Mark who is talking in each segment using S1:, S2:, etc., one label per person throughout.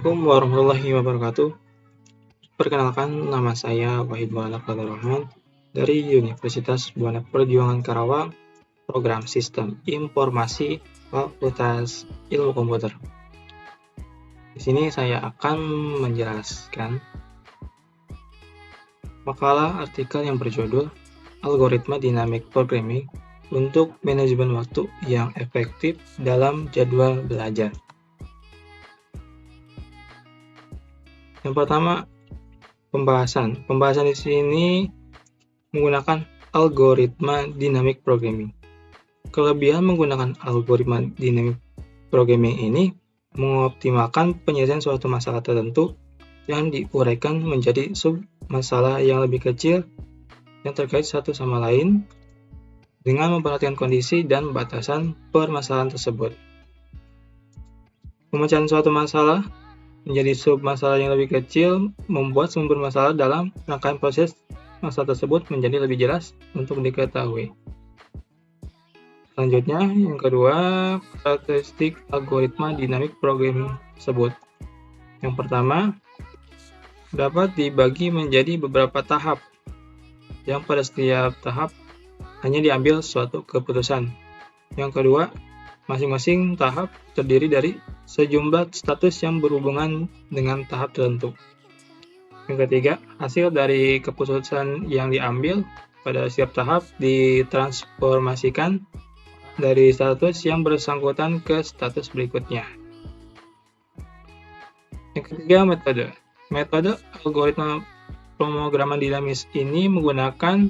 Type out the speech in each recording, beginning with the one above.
S1: Assalamualaikum warahmatullahi wabarakatuh. Perkenalkan, nama saya Wahid Maulana Rahman dari Universitas Buana Perjuangan Karawang, Program Sistem Informasi Fakultas Ilmu Komputer. Di sini saya akan menjelaskan makalah artikel yang berjudul Algoritma Dynamic Programming untuk Manajemen Waktu yang Efektif dalam Jadwal Belajar. Yang pertama, pembahasan. Pembahasan di sini menggunakan algoritma dynamic programming. Kelebihan menggunakan algoritma dynamic programming ini mengoptimalkan penyelesaian suatu masalah tertentu yang diuraikan menjadi sub-masalah yang lebih kecil yang terkait satu sama lain dengan memperhatikan kondisi dan batasan permasalahan tersebut. Pemecahan suatu masalah menjadi sub-masalah yang lebih kecil membuat sumber masalah dalam rangkaian proses masalah tersebut menjadi lebih jelas untuk diketahui. Selanjutnya, yang kedua, karakteristik algoritma dynamic programming tersebut. Yang pertama, dapat dibagi menjadi beberapa tahap, yang pada setiap tahap hanya diambil suatu keputusan. Yang kedua, masing-masing tahap terdiri dari sejumlah status yang berhubungan dengan tahap tertentu. Yang ketiga, hasil dari keputusan yang diambil pada setiap tahap ditransformasikan dari status yang bersangkutan ke status berikutnya. Yang ketiga, metode. Metode algoritma pemrograman dinamis ini menggunakan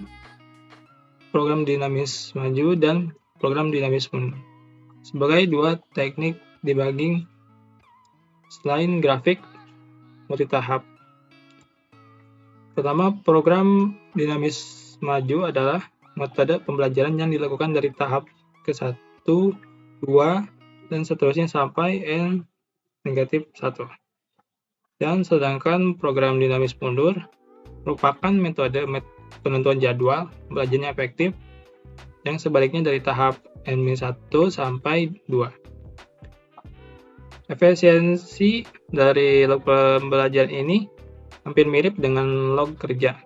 S1: program dinamis maju dan program dinamis mundur sebagai dua teknik debugging selain grafik multitahap. Pertama, program dinamis maju adalah metode pembelajaran yang dilakukan dari tahap ke-1, 2, dan seterusnya sampai n-1. Dan sedangkan program dinamis mundur merupakan metode penentuan jadwal belajarnya efektif yang sebaliknya dari tahap n-1 sampai 2. Efisiensi dari log pembelajaran ini hampir mirip dengan log kerja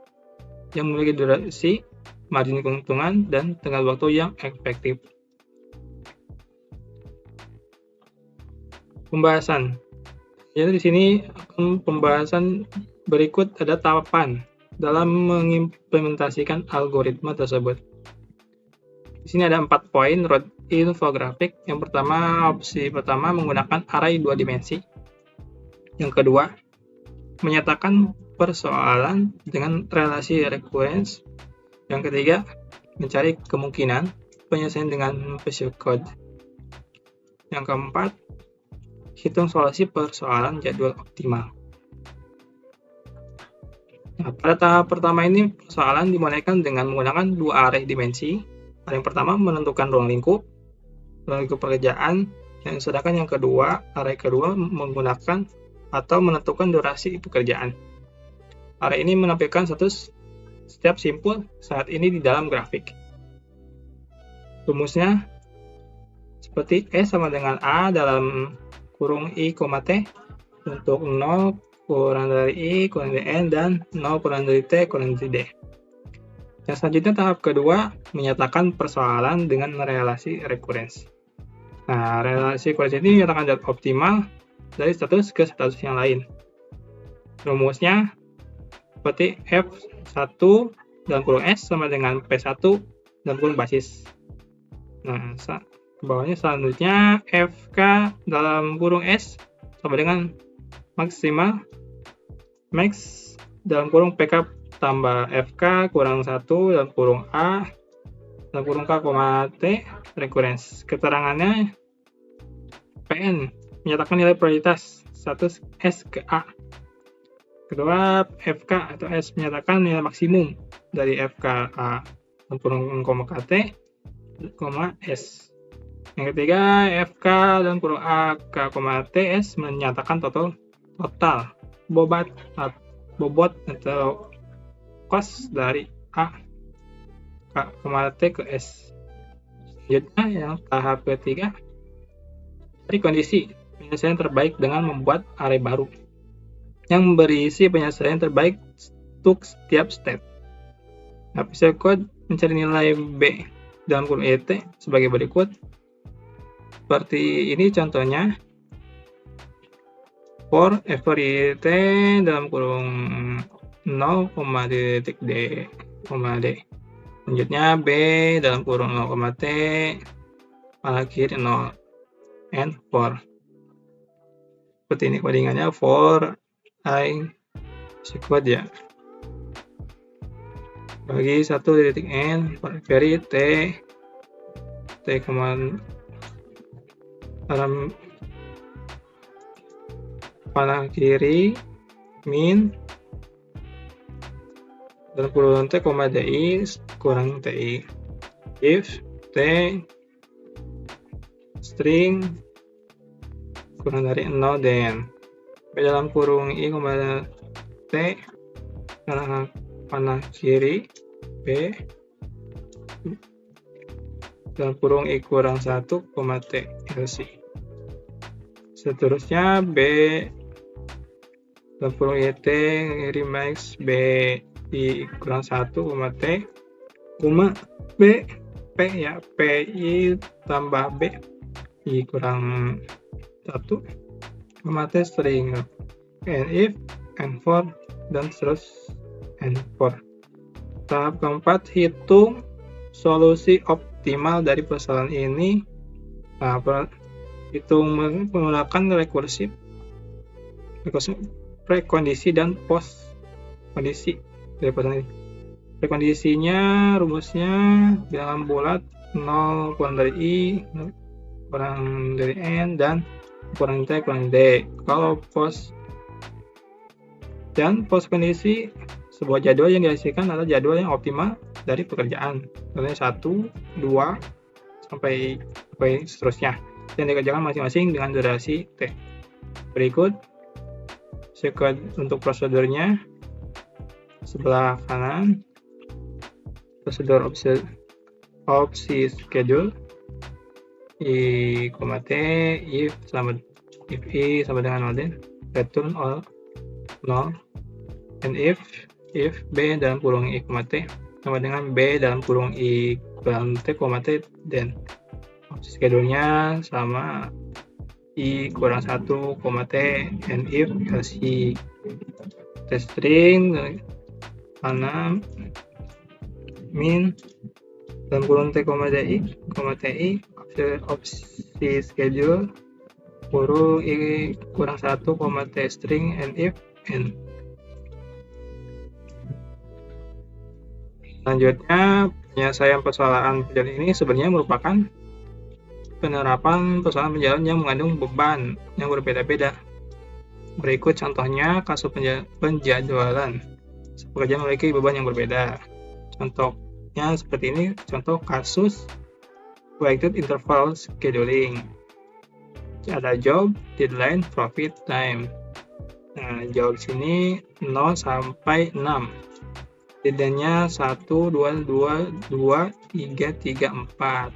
S1: yang memiliki durasi, margin keuntungan, dan tenggat waktu yang efektif. Pembahasan. Jadi di sini pembahasan berikut ada tahapan dalam mengimplementasikan algoritma tersebut. Di sini ada 4 poin road infografik. Yang pertama, opsi pertama menggunakan array 2 dimensi. Yang kedua, menyatakan persoalan dengan relasi recurrence. Yang ketiga, mencari kemungkinan penyelesaian dengan pseudocode. Yang keempat, hitung solusi persoalan jadwal optimal. Nah, pada tahap pertama ini persoalan dimulaikan dengan menggunakan 2 array dimensi. Yang pertama menentukan ruang lingkup pekerjaan, sedangkan yang kedua, array kedua menggunakan atau menentukan durasi pekerjaan. Array ini menampilkan status setiap simpul saat ini di dalam grafik. Rumusnya seperti S sama dengan A dalam kurung I, T untuk 0 kurang dari I kurang dari N dan 0 kurang dari T kurang dari D. Yang selanjutnya tahap kedua menyatakan persoalan dengan relasi recurrence. Nah, relasi recurrence ini menyatakan jadwal optimal dari status ke status yang lain. Rumusnya seperti F1 dalam kurung S sama dengan P1 dalam kurung basis. Nah, bawahnya selanjutnya FK dalam kurung S sama dengan maksimal max dalam kurung PK tambah FK kurang 1 dalam kurung A dalam kurung K, T recurrence. Keterangannya PN menyatakan nilai prioritas status S ke A. Kedua, FK atau S menyatakan nilai maksimum dari FK A dalam kurung T, S. Yang ketiga, FK dalam kurung A, K, T, S menyatakan total bobot atau cost dari A, K, T ke S. Selanjutnya yang tahap ketiga, dari kondisi penyelesaian terbaik dengan membuat array baru yang berisi penyelesaian terbaik untuk setiap step. Nah, Visual Code mencari nilai B dalam kurung ET sebagai berikut. Seperti ini contohnya. For every T dalam kurung 0, D, Selanjutnya B dalam kurung 0, T, pangkat kiri 0, and for. Seperti ini codingannya, for I code ya. Bagi 1 titik N, for every T dalam panah kiri min dalam kurung T, DI kurang TI. If T string kurang dari 0, then B dalam kurung I, T panah kiri B dalam kurung I kurang 1, T LC. Seterusnya B dalam kurung YT remax B I kurang 1, T, B P ya, PI tambah B I kurang 1, T string, and if, and for, dan terus and for. Tahap keempat, hitung solusi optimal dari persoalan ini. Nah, hitung menggunakan prekondisi dan post kondisi dari persoalan ini. Prekondisinya rumusnya bilangan bulat 0 kurang dari I, kurang dari N, dan kurang T kurang D. Kalau post kondisi, sebuah jadwal yang dihasilkan adalah jadwal yang optimal dari pekerjaan. Contohnya 1, 2, sampai seterusnya. Yang dikerjakan masing-masing dengan durasi T. Berikut untuk prosedurnya. Sebelah kanan, prosedur opsi schedule I, T, if I sama dengan 0, return all 0, and if B dalam kurung I, T sama dengan B dalam kurung I kurang T, then opsi schedule-nya sama I kurang 1, T, and if LC. Test string kanan min dalam kurung T, TI opsi schedule kurung I kurang 1, T string, and if N. Selanjutnya, penyelesaian persoalan ini sebenarnya merupakan penerapan persoalan penjalan yang mengandung beban yang berbeda-beda. Berikut contohnya kasus penjadwalan. Pekerjaan memiliki beban yang berbeda. Contohnya seperti ini, contoh kasus weighted interval scheduling. Ada job, deadline, profit, time. Nah, jawab sini 0 sampai 6. Deadline-nya 1, 2, 2, 2, 3, 3, 4.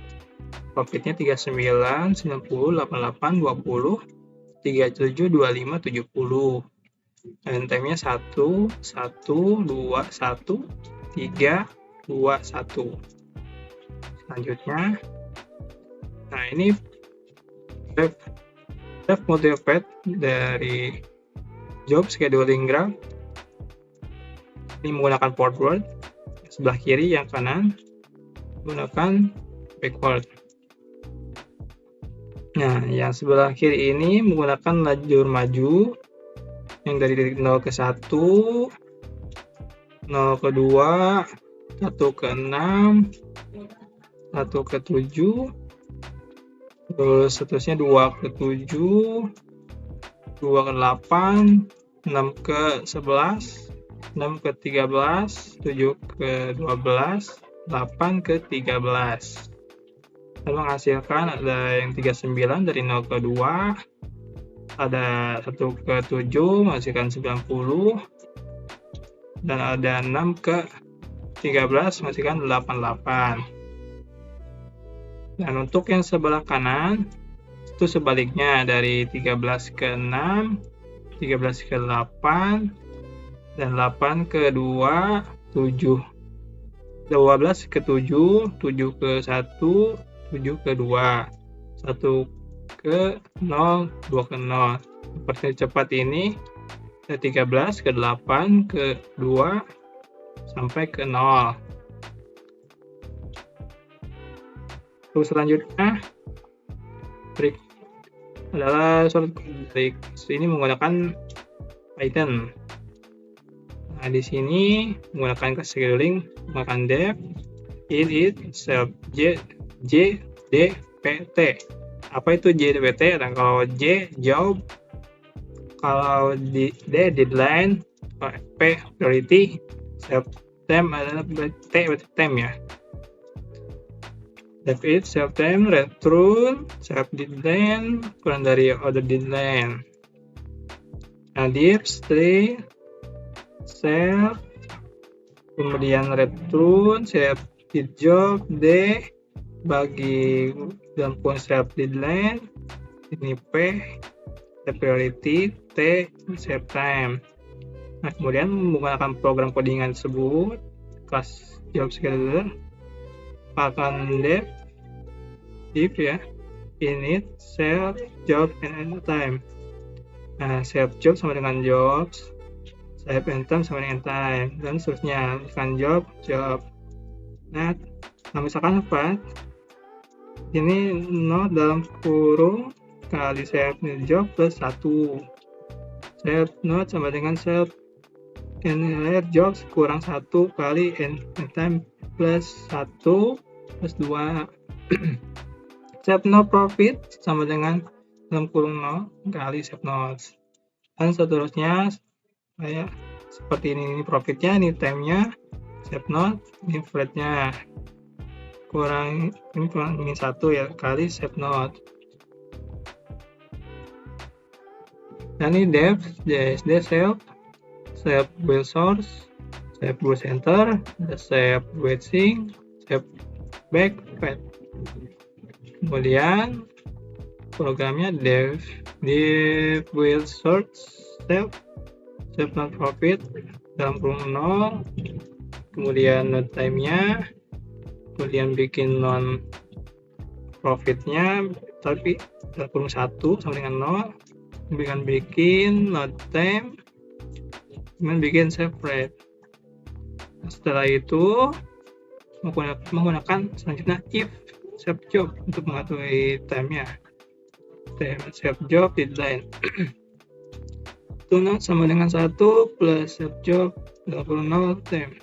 S1: Profitnya 39, 90, 88, 20, 37, 25, 70. Dan time-nya 1, 1, 2, 1, 3, 2, 1. Selanjutnya, nah ini graph motivate dari job scheduling graph. Ini menggunakan forward, sebelah kiri, yang kanan menggunakan backward. Nah, yang sebelah kiri ini menggunakan lajur maju yang dari titik 0 ke 1, 0 ke 2, 1 ke 6, 1 ke 7, terus seterusnya 2 ke 7, 2 ke 8, 6 ke 11, 6 ke 13, 7 ke 12, 8 ke 13. Dan menghasilkan ada yang 39 dari 0 ke 2, ada 1 ke 7 menghasilkan 90, dan ada 6 ke 13 menghasilkan 88. Dan untuk yang sebelah kanan, Itu sebaliknya dari 13 ke 6, 13 ke 8, dan 8 ke 2, 7. 12 ke 7, 7 ke 1, 7 ke 2, 1 ke 0, 2 ke 0. Seperti cepat ini, 13 ke 8 ke 2 sampai ke 0. Terus selanjutnya, trik adalah short trik. Ini menggunakan Python. Nah, di sini menggunakan scheduling, menggunakan def, init, self, j, d, p, t. Apa itu j, d, p, t? Dan kalau j, job, kalau d, deadline, p, priority, self, time adalah t, time ya. Def it, self time, return, self deadline, kurang dari order deadline. Nah, div, string, self, kemudian return, self did job, d, bagi dalam kurung self deadline, ini p, priority, t, self time. Nah, kemudian menggunakan program codingan tersebut, kelas job scheduler, akan def, if ya, init, self, job, and end time. Nah, self job sama dengan jobs, self end time sama dengan time, dan seterusnya. Misalkan job. Nah, misalkan apa? Ini not dalam kurung kali self job plus 1. Self not sama dengan self end jobs kurang 1 kali end time plus 1 plus 2. Self not profit sama dengan dalam kurung 0 kali self not. Dan seterusnya kayak seperti ini profitnya, ini time-nya, self not, ini flat-nya. Kurang min 1 ya kali self not. Dan ini def, dsd, self build source, self build center, self build sync, self back fat. Kemudian programnya def build source, self not profit dalam kurung 0, kemudian not time-nya, kemudian bikin non profitnya tapi dalam kurung 1 sama dengan 0, kemudian bikin not time, kemudian bikin separate. Setelah itu menggunakan selanjutnya if self job untuk mengatur time-nya, self job deadline. Itu not sama dengan 1 plus self job dalam kurung 0 time.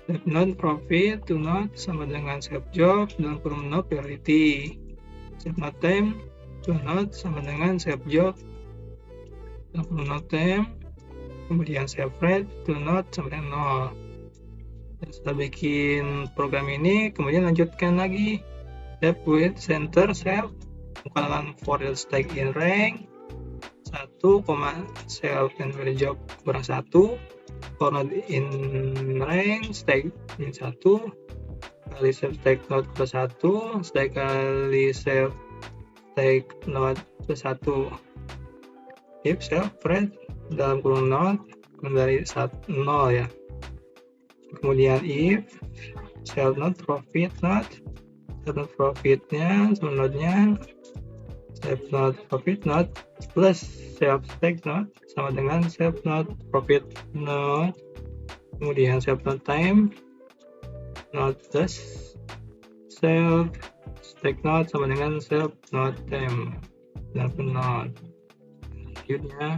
S1: Self not profit to not sama dengan self job dalam kurung 0 priority. Self not time to not sama dengan self job dalam kurung 0 time. Kemudian self rate to not sama dengan 0. Dan setelah bikin program ini, kemudian lanjutkan lagi def with center self, menggunakan for stack in rank 1, self and job kurang 1, for not in rank stack in 1 kali self stack not plus 1, stack kali self stack not plus 1. If self rate dalam kurung not dari 0 ya. Kemudian if self not profit not, self not profitnya sama notnya, self not profit not plus self stack not sama dengan self not profit not, kemudian self not time not plus self stack not sama dengan self not time dan not. Selanjutnya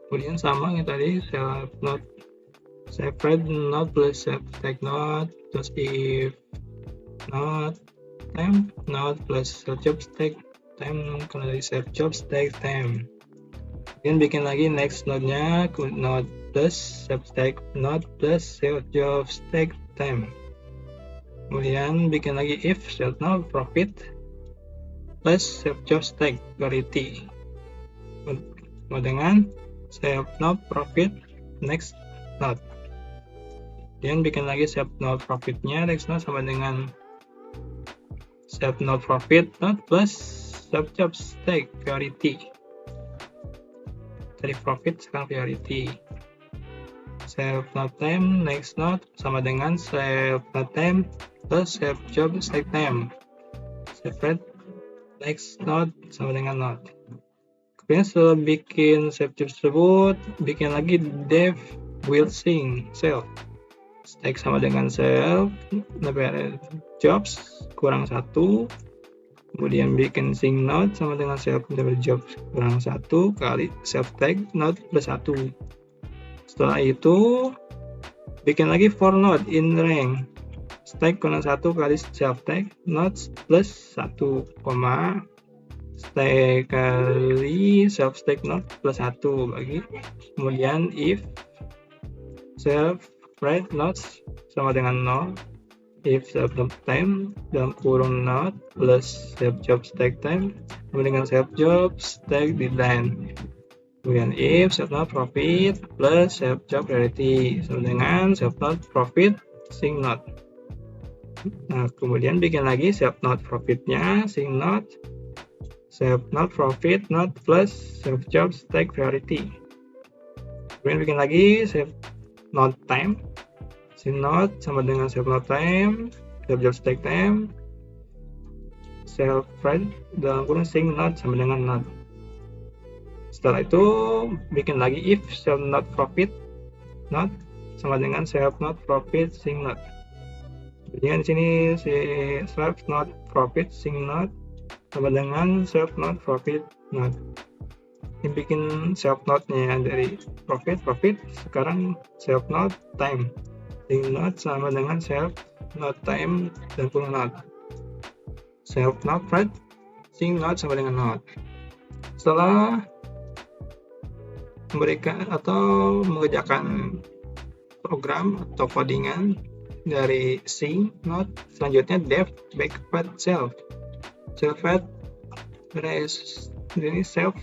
S1: kemudian sama yang tadi, self not separate not plus self stack not plus if not time not plus self job stack time karena dari self job stack time. Kemudian bikin lagi next node-nya not plus self stack not plus self job stack time. Kemudian bikin lagi if self not profit plus self job stack priority dengan self not profit next node. Kemudian bikin lagi self not profitnya next node sama dengan self not profit not plus self job stack priority. Tadi profit, sekarang priority. Self not time next node sama dengan self not time plus self job stack time. Separate next node sama dengan node. Kemudian setelah bikin self job tersebut, bikin lagi dev will sync self stack sama dengan self jobs kurang 1. Kemudian bikin sync node sama dengan self jobs kurang 1 kali self tag node plus 1. Setelah itu bikin lagi for node in rank stack kurang 1 kali self tag nodes plus 1, stack kali self stack node plus 1 bagi. Kemudian if self right nodes sama dengan 0, if self job time dalam kurung node plus self job stack time sama dengan self job stack deadline. Kemudian if self not profit plus self job priority sama dengan self not profit sync node. Nah, kemudian bikin lagi self not profitnya sync node self not profit node plus self job stack priority. Kemudian bikin lagi self not time sync node sama dengan self not time self job stack time self right dalam kurung sync node sama dengan node. Setelah itu bikin lagi if self not profit node sama dengan self not profit sync node. Jadi di sini si self not profit sync node sama dengan self not profit node. Ini bikin self node-nya dari profit, sekarang self not time sync node sama dengan self not time dan kurung node. Self not right sync node sama dengan node. Setelah memberikan atau mengerjakan program atau codingan dari sync node, selanjutnya dev backward self add ini self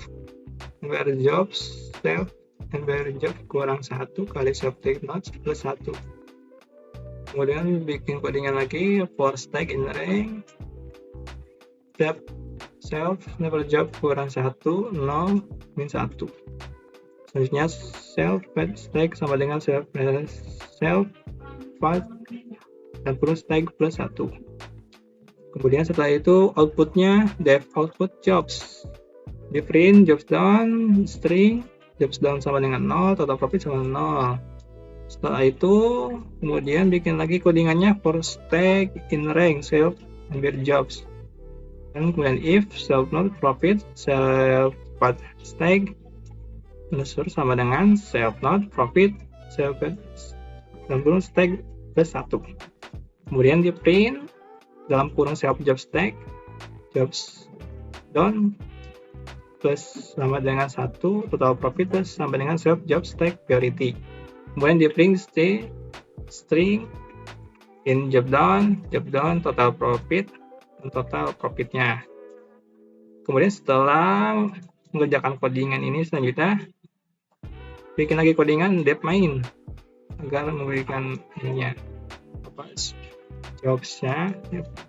S1: where jobs self and where job kurang 1 kali self take nodes plus 1. Kemudian bikin codingan lagi for stack in rank self never job kurang 1 0 min 1. Selanjutnya self stack sama dengan self dan kurung stack plus 1. Kemudian setelah itu outputnya dev output jobs di print jobs down string jobs down sama dengan 0 total profit sama 0. Setelah itu kemudian bikin lagi codingannya for stack in rank self and where jobs, dan kemudian if self not profit self stack unsur sama dengan self not profit self dan kurung stack plus 1. Kemudian di print dalam kurung self job stack jobs down plus sama dengan 1 total profit plus sama dengan self job stack priority. Kemudian di print string in job down total profit dan total profitnya. Kemudian setelah mengerjakan codingan ini, selanjutnya bikin lagi codingan dev main agar memberikan ininya jobsnya.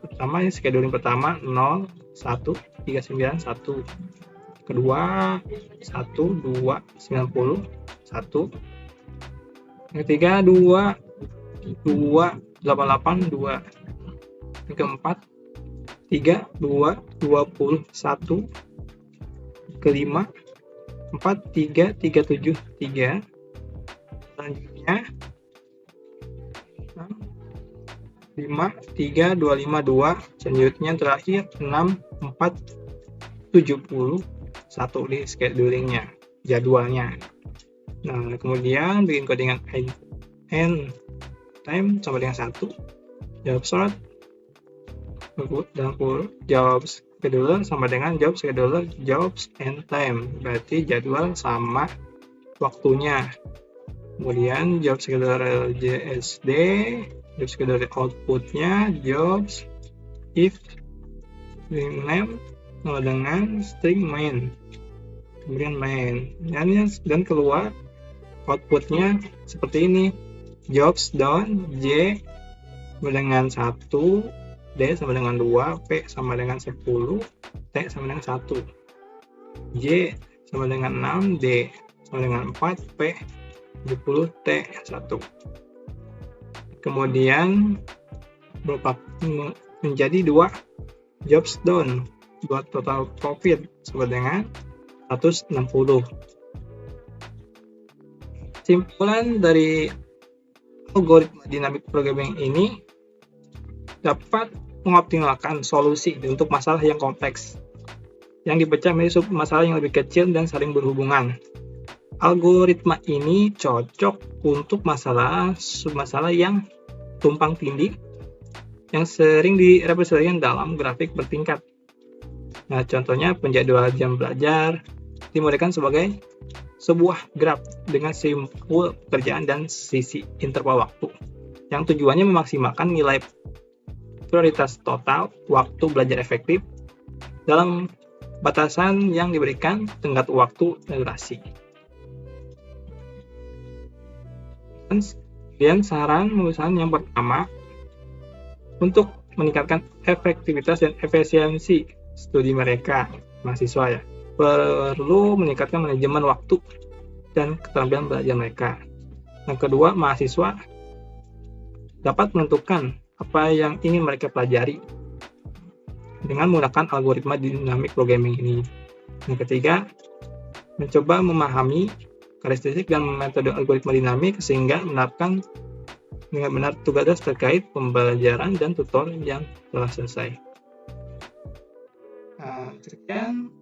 S1: Pertama ini scheduling pertama 0 1 39 1, kedua 1 2 90 1, ketiga 2 2 88 2, keempat 3 2 21, kelima 4 3 37 3, selanjutnya 5 3 2 5 2, selanjutnya terakhir 6 4 71 di schedulingnya jadwalnya. Nah, kemudian bikin codingan end time sama dengan 1 job sort dalam kurung job scheduler sama dengan job scheduler jobs end time, berarti jadwal sama waktunya. Kemudian job scheduler JSD job scheduler outputnya jobs if string name sama dengan string main, kemudian main dan keluar outputnya seperti ini jobs down J dengan 1 D sama dengan 2, P sama dengan 10, T sama dengan 1. J sama dengan 6, D sama dengan 4, P 70, T 1. Kemudian menjadi 2 jobs done, 2 total profit sama dengan 160. Simpulan dari algoritma dynamic programming ini dapat mengoptimalkan solusi untuk masalah yang kompleks yang dipecah menjadi sub-masalah yang lebih kecil dan saling berhubungan. Algoritma ini cocok untuk sub-masalah yang tumpang tindih yang sering direpresentasikan dalam grafik bertingkat. Nah, contohnya penjadwalan jam belajar dimodalkan sebagai sebuah graf dengan simpul pekerjaan dan sisi interval waktu yang tujuannya memaksimalkan nilai prioritas total waktu belajar efektif dalam batasan yang diberikan tenggat waktu dan durasi. Kemudian saran yang pertama, untuk meningkatkan efektivitas dan efisiensi studi mereka, mahasiswa ya, perlu meningkatkan manajemen waktu dan keterampilan belajar mereka. Yang kedua, mahasiswa dapat menentukan apa yang ingin mereka pelajari dengan menggunakan algoritma dynamic programming ini. Yang ketiga, mencoba memahami karakteristik dan metode algoritma dinamik sehingga menerapkan dengan benar tugas terkait pembelajaran dan tutor yang telah selesai. Nah, sekian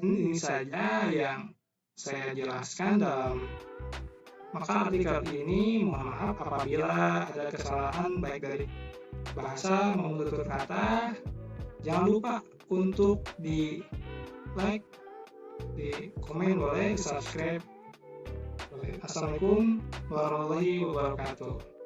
S1: ini saja yang saya jelaskan dalam maka artikel ini. Mohon maaf apabila ada kesalahan baik dari bahasa maupun tutur kata. Jangan lupa untuk di like, di komen boleh, subscribe boleh. Assalamualaikum warahmatullahi wabarakatuh.